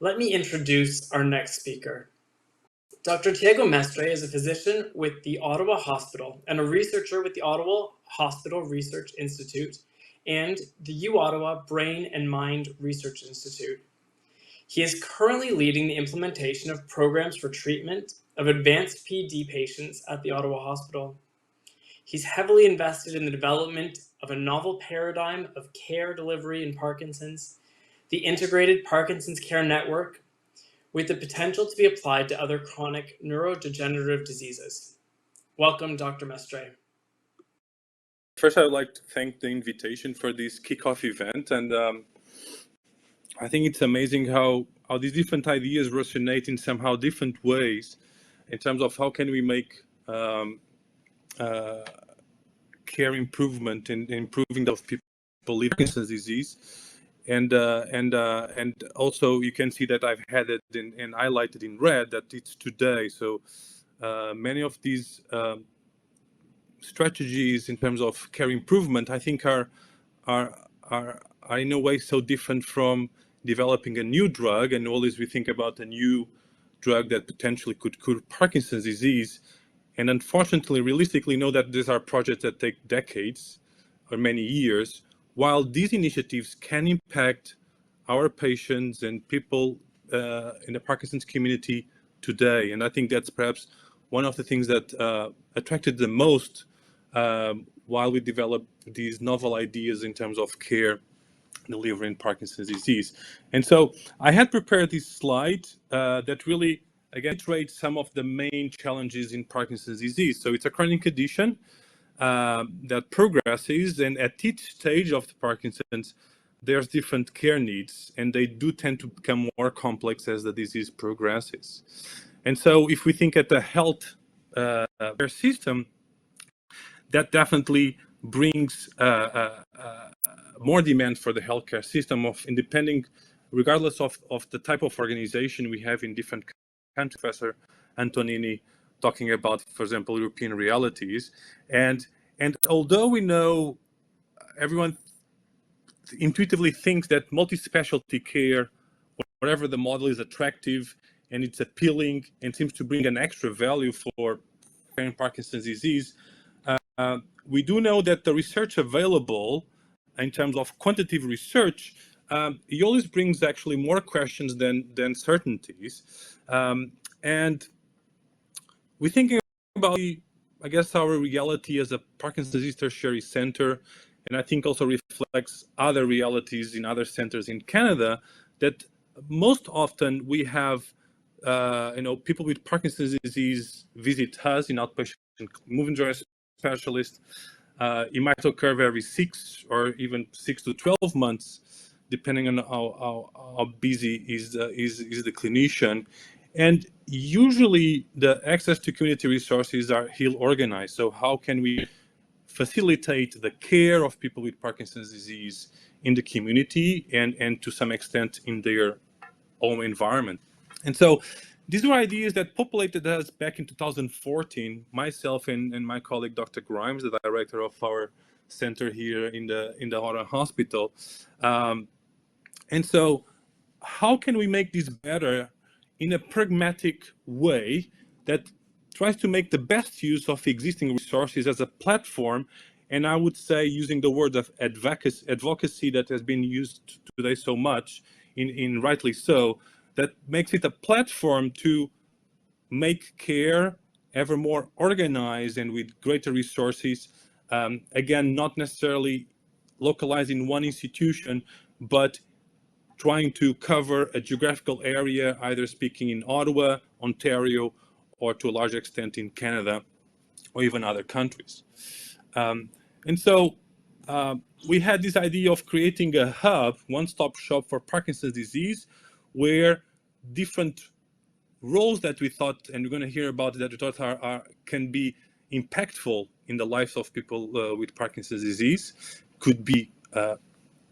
Let me introduce our next speaker. Dr. Tiago Mestre is a physician with the Ottawa Hospital and a researcher with the Ottawa Hospital Research Institute and the U-Ottawa Brain and Mind Research Institute. He is currently leading the implementation of programs for treatment of advanced PD patients at the Ottawa Hospital. He's heavily invested in the development of a novel paradigm of care delivery in Parkinson's, the Integrated Parkinson's Care Network, with the potential to be applied to other chronic neurodegenerative diseases. Welcome, Dr. Mestre. First, I would like to thank the invitation for this kickoff event, and I think it's amazing how these different ideas resonate in somehow different ways in terms of how can we make care improvement and improving of people with Parkinson's disease. And also you can see that I've had it and highlighted in red that it's today. So many of these strategies in terms of care improvement, I think are in a way so different from developing a new drug. And always we think about a new drug that potentially could cure Parkinson's disease. And unfortunately, realistically, know that these are projects that take decades or many years, while these initiatives can impact our patients and people in the Parkinson's community today. And I think that's perhaps one of the things that attracted the most while we developed these novel ideas in terms of care delivery in Parkinson's disease. And so I had prepared this slide that really, again, illustrates some of the main challenges in Parkinson's disease. So it's a chronic condition that progresses, and at each stage of the Parkinson's, there's different care needs, and they do tend to become more complex as the disease progresses. And so if we think at the health care system, that definitely brings more demand for the healthcare system of independent, regardless of the type of organization we have in different countries. Professor Antonini talking about, for example, European realities. And although we know everyone intuitively thinks that multi-specialty care, whatever the model, is attractive and it's appealing and seems to bring an extra value for Parkinson's disease, we do know that the research available in terms of quantitative research, it always brings actually more questions than certainties. And we're thinking about, I guess, our reality as a Parkinson's disease tertiary center, and I think also reflects other realities in other centers in Canada, that most often we have, people with Parkinson's disease visit us in outpatient moving joint specialist. It might occur every 6 or even 6 to 12 months, depending on how busy is the clinician. And usually the access to community resources are ill organized. So how can we facilitate the care of people with Parkinson's disease in the community and to some extent in their own environment? And so these were ideas that populated us back in 2014, myself and my colleague, Dr. Grimes, the director of our center here in the Ottawa Hospital. And so how can we make this better in a pragmatic way that tries to make the best use of existing resources as a platform? And I would say, using the word of advocacy that has been used today so much, in rightly so, that makes it a platform to make care ever more organized and with greater resources. Again, not necessarily localized in one institution, but trying to cover a geographical area, either speaking in Ottawa, Ontario, or to a large extent in Canada, or even other countries. And so we had this idea of creating a hub, one-stop shop for Parkinson's disease, where different roles that we thought, and we're going to hear about, that we thought can be impactful in the lives of people with Parkinson's disease could be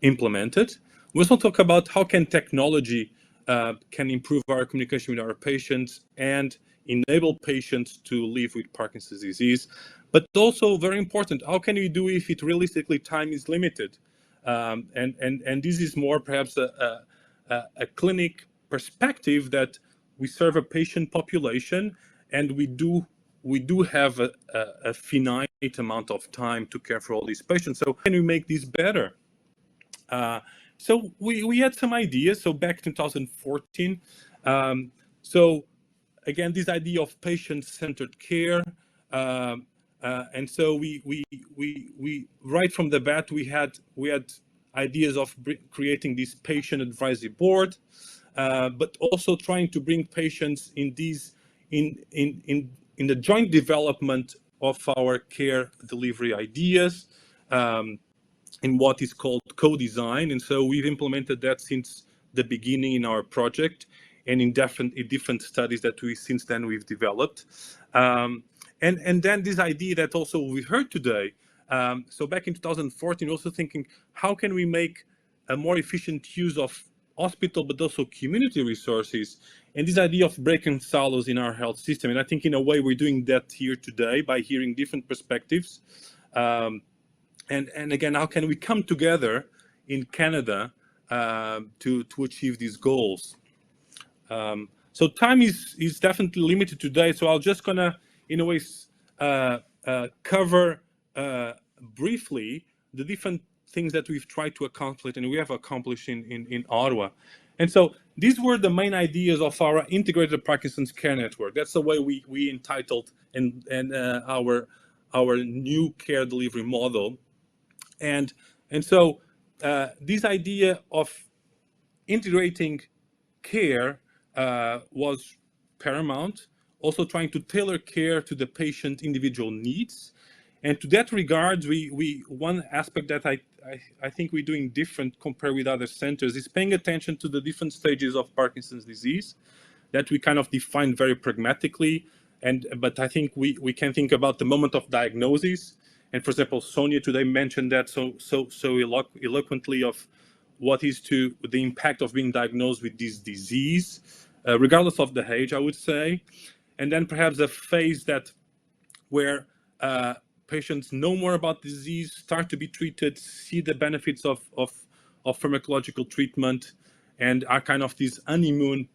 implemented. We also talk about how can technology can improve our communication with our patients and enable patients to live with Parkinson's disease. But also very important, how can we do if it realistically time is limited? And this is more perhaps a clinic perspective that we serve a patient population, and we do have a finite amount of time to care for all these patients. So can we make this better? So we had some ideas. So back in 2014, so again, this idea of patient-centered care, and so we right from the bat we had ideas of creating this patient advisory board, but also trying to bring patients in these in the joint development of our care delivery ideas, in what is called co-design. And so we've implemented that since the beginning in our project, and in different studies that since then we've developed. And then this idea that also we heard today. So back in 2014, also thinking, how can we make a more efficient use of hospital, but also community resources, and this idea of breaking silos in our health system. And I think in a way we're doing that here today by hearing different perspectives. And again, how can we come together in Canada to achieve these goals? So time is definitely limited today, so I'll just gonna, in a way, cover briefly the different things that we've tried to accomplish and we have accomplished in Ottawa. And so these were the main ideas of our integrated Parkinson's care network. That's the way we entitled and our new care delivery model. And so this idea of integrating care was paramount, also trying to tailor care to the patient individual needs. And to that regard, we one aspect that I think we're doing different compared with other centers is paying attention to the different stages of Parkinson's disease that we kind of define very pragmatically. But I think we can think about the moment of diagnosis. And for example, Sonia today mentioned that so eloquently of what is the impact of being diagnosed with this disease, regardless of the age, I would say. And then perhaps a phase where patients know more about the disease, start to be treated, see the benefits of pharmacological treatment, and are kind of this honeymoon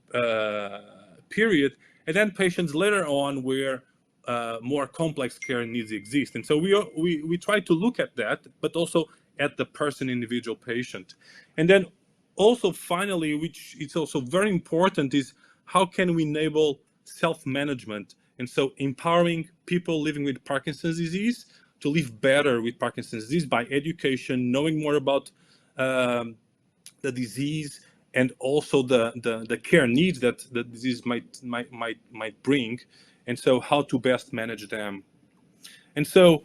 period. And then patients later on where more complex care needs exist. And so we try to look at that, but also at the individual patient. And then also finally, which is also very important, is how can we enable self-management? And so empowering people living with Parkinson's disease to live better with Parkinson's disease by education, knowing more about the disease, and also the care needs that the disease might bring, and so how to best manage them. And so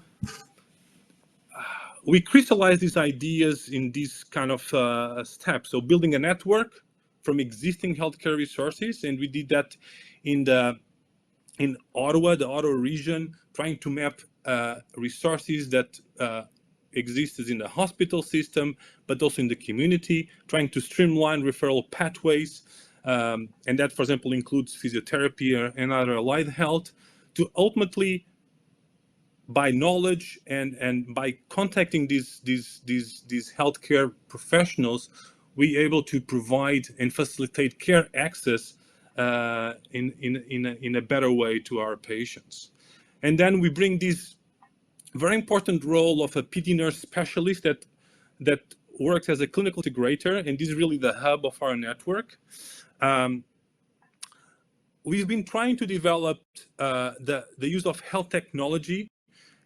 we crystallize these ideas in these kind of steps. So building a network from existing healthcare resources, and we did that in Ottawa, the Ottawa region, trying to map resources that existed in the hospital system, but also in the community, trying to streamline referral pathways, and that, for example, includes physiotherapy and other allied health, to ultimately, by knowledge and by contacting these healthcare professionals, we able to provide and facilitate care access in a better way to our patients. And then we bring this very important role of a PD nurse specialist that works as a clinical integrator, and this is really the hub of our network. We've been trying to develop the use of health technology,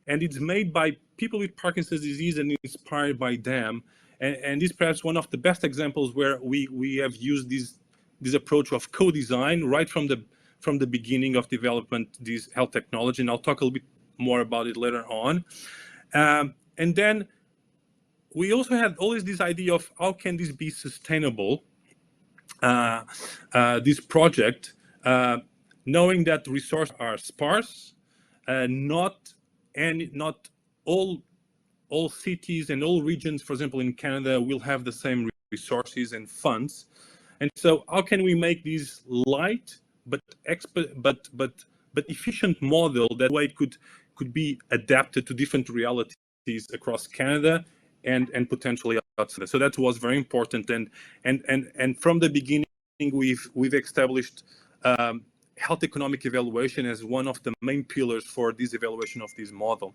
and it's made by people with Parkinson's disease and inspired by them. And this is perhaps one of the best examples where we have used this approach of co-design right from the beginning of development, this health technology. And I'll talk a little bit more about it later on. And then we also had always this idea of how can this be sustainable, this project, knowing that resources are sparse, not all cities and all regions, for example, in Canada, will have the same resources and funds. And so how can we make this light but efficient model that way could be adapted to different realities across Canada and potentially outside? So that was very important. And from the beginning, we've established health economic evaluation as one of the main pillars for this evaluation of this model.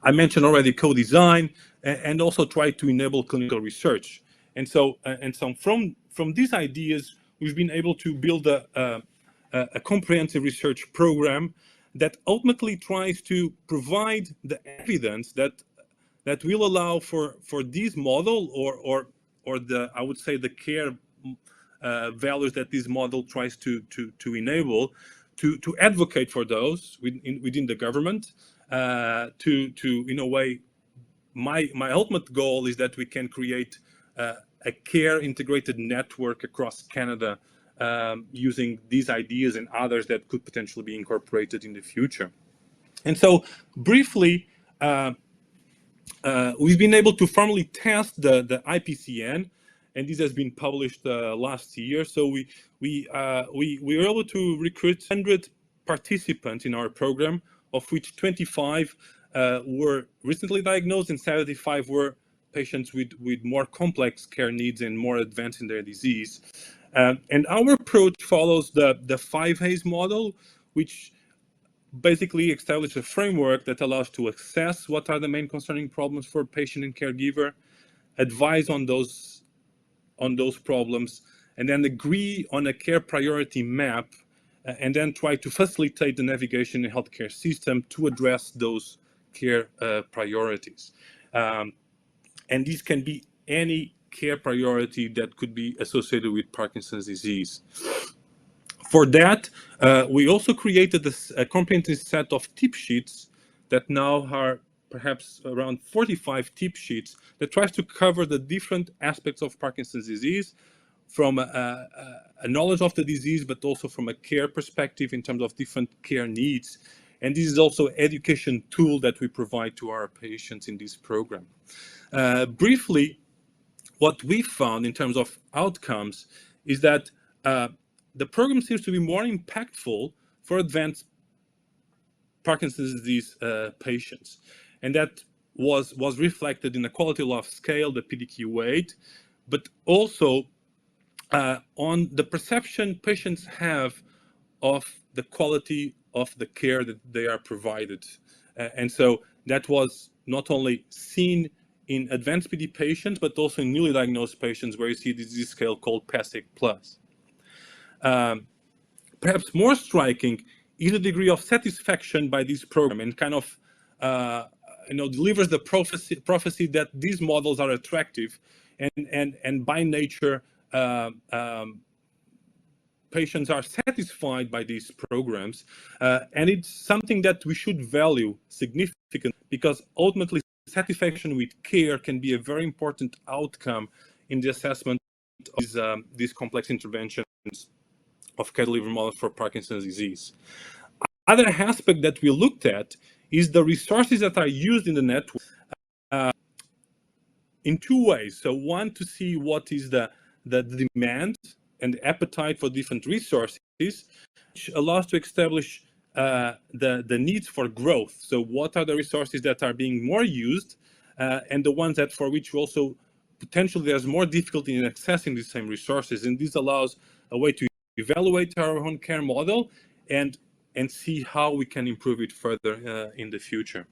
I mentioned already co-design and also try to enable clinical research. And so from these ideas, we've been able to build a comprehensive research program that ultimately tries to provide the evidence that will allow for this model or the, I would say, the care values that this model tries to enable, to advocate for those within the government, to in a way, my ultimate goal is that we can create a care integrated network across Canada, using these ideas and others that could potentially be incorporated in the future. And so briefly, we've been able to formally test the IPCN, and this has been published last year. So we were able to recruit 100 participants in our program, of which 25 were recently diagnosed and 75 were patients with more complex care needs and more advanced in their disease. And our approach follows the 5 A's model, which basically establishes a framework that allows to assess what are the main concerning problems for patient and caregiver, advise on those problems, and then agree on a care priority map, and then try to facilitate the navigation in the healthcare system to address those care priorities. And these can be any care priority that could be associated with Parkinson's disease. For that, we also created a comprehensive set of tip sheets that now are perhaps around 45 tip sheets that tries to cover the different aspects of Parkinson's disease, from a knowledge of the disease, but also from a care perspective in terms of different care needs. And this is also an education tool that we provide to our patients in this program. Briefly, what we found in terms of outcomes is that the program seems to be more impactful for advanced Parkinson's disease patients. And that was reflected in the quality of life scale, the PDQ-8, but also on the perception patients have of the quality of the care that they are provided. And so that was not only seen in advanced PD patients, but also in newly diagnosed patients, where you see the disease scale called PASIC+. Perhaps more striking is the degree of satisfaction by this program, and kind of delivers the prophecy that these models are attractive, and by nature patients are satisfied by these programs, and it's something that we should value significantly, because ultimately satisfaction with care can be a very important outcome in the assessment of these complex interventions of care delivery models for Parkinson's disease. Other aspect that we looked at is the resources that are used in the network in 2 ways. So one, to see what is the demand and the appetite for different resources, which allows to establish the needs for growth. So what are the resources that are being more used, and the ones that for which also potentially there's more difficulty in accessing these same resources. And this allows a way to evaluate our own care model and see how we can improve it further in the future.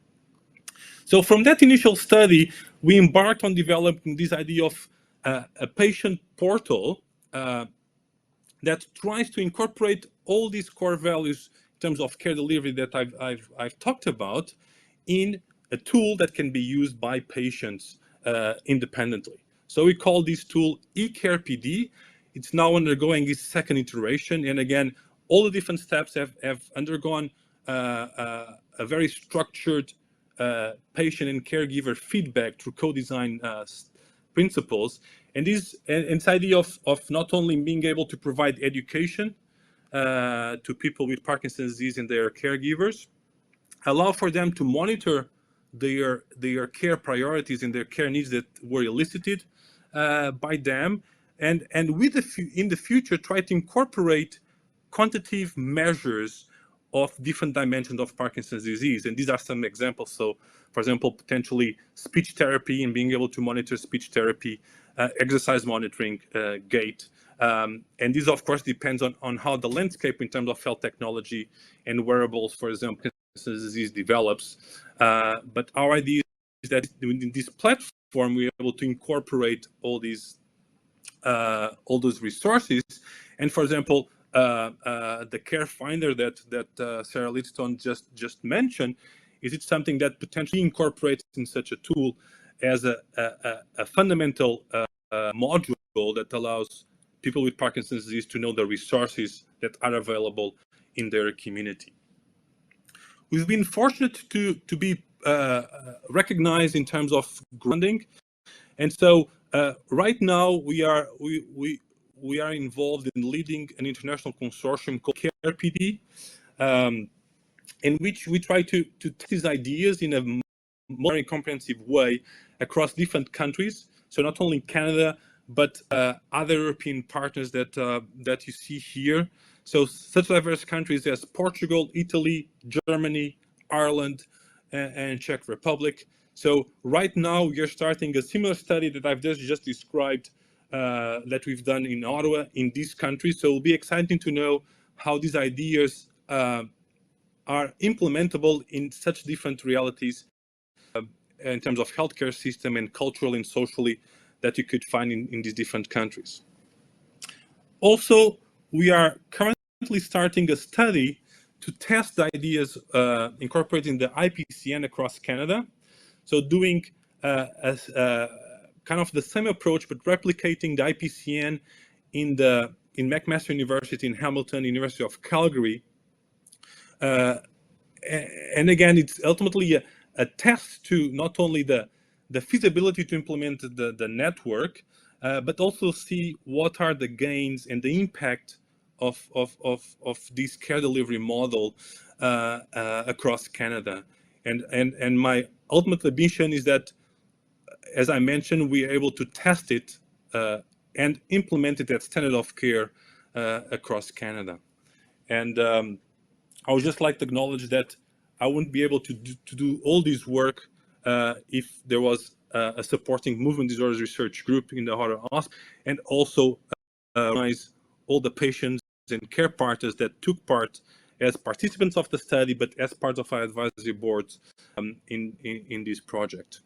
So from that initial study, we embarked on developing this idea of a patient portal that tries to incorporate all these core values in terms of care delivery that I've talked about in a tool that can be used by patients independently. So we call this tool krpd. It's now undergoing its 2nd iteration, and again, all the different steps have undergone a very structured patient and caregiver feedback through co-design principles. And this idea of not only being able to provide education to people with Parkinson's disease and their caregivers, allow for them to monitor their care priorities and their care needs that were elicited by them, and in the future try to incorporate quantitative measures of different dimensions of Parkinson's disease. And these are some examples. So, for example, potentially speech therapy and being able to monitor speech therapy, exercise monitoring, gait, And this, of course, depends on how the landscape in terms of health technology and wearables, for example, Parkinson's disease develops. But our idea is that in this platform, we're able to incorporate all those resources. And for example, the Care Finder that Sarah Lidstone just mentioned, is it something that potentially incorporates in such a tool as a fundamental module that allows people with Parkinson's disease to know the resources that are available in their community. We've been fortunate to be recognized in terms of grounding, and so right now we are involved in leading an international consortium called krpd, in which we try to test these ideas in a more comprehensive way across different countries. So not only Canada, but other European partners that you see here. So such diverse countries as Portugal, Italy, Germany, Ireland, and Czech Republic. So right now we are starting a similar study that I've just described that we've done in Ottawa in these countries. So it'll be exciting to know how these ideas are implementable in such different realities in terms of healthcare system and culturally and socially that you could find in these different countries. Also, we are currently starting a study to test the ideas incorporating the IPCN across Canada. So doing kind of the same approach, but replicating the IPCN in McMaster University in Hamilton, University of Calgary. And again, it's ultimately a test to not only the feasibility to implement the network, but also see what are the gains and the impact of this care delivery model across Canada. And my ultimate ambition is that, as I mentioned, we are able to test it and implement it as standard of care across Canada. And I would just like to acknowledge that I wouldn't be able to do all this work if there was a supporting movement disorders research group in the Ottawa Hospital, and also recognize all the patients and care partners that took part as participants of the study, but as part of our advisory boards in this project.